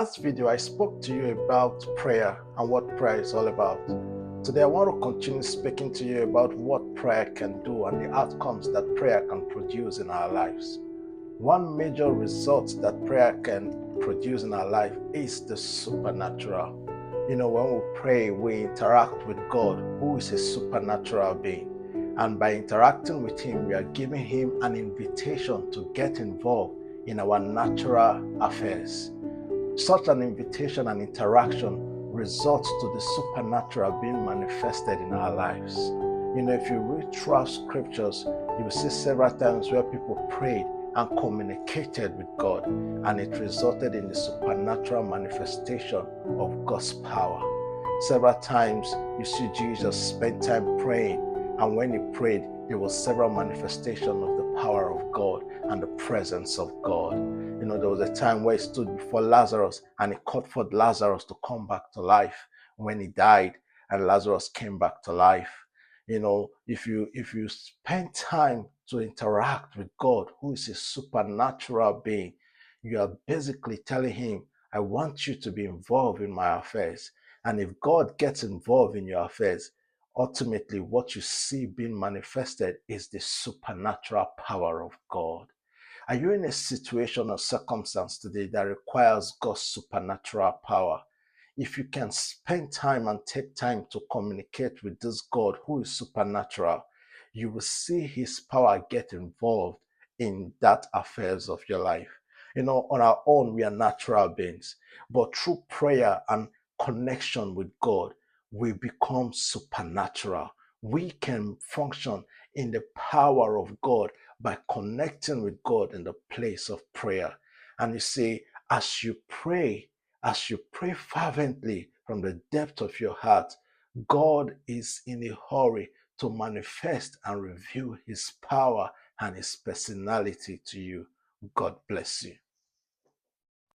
Last video, I spoke to you about prayer and what prayer is all about. Today, I want to continue speaking to you about what prayer can do and the outcomes that prayer can produce in our lives. One major result that prayer can produce in our life is the supernatural. When we pray, we interact with God, who is a supernatural being. And by interacting with Him, we are giving Him an invitation to get involved in our natural affairs. Such an invitation and interaction results to the supernatural being manifested in our lives. If you read throughout scriptures, you will see several times where people prayed and communicated with God, and it resulted in the supernatural manifestation of God's power. Several times you see Jesus spend time praying, and when he prayed, there was several manifestations of the power of God and the presence of God. There was a time where he stood before Lazarus and he called for Lazarus to come back to life when he died, and Lazarus came back to life. If you spend time to interact with God, who is a supernatural being, you are basically telling him, I want you to be involved in my affairs. And if God gets involved in your affairs, ultimately what you see being manifested is the supernatural power of God. Are you in a situation or circumstance today that requires God's supernatural power? If you can spend time and take time to communicate with this God who is supernatural, you will see his power get involved in that affairs of your life. On our own, we are natural beings, but through prayer and connection with God, we become supernatural. We can function in the power of God by connecting with God in the place of prayer. And you see, as you pray fervently from the depth of your heart, God is in a hurry to manifest and reveal his power and his personality to you. God bless you.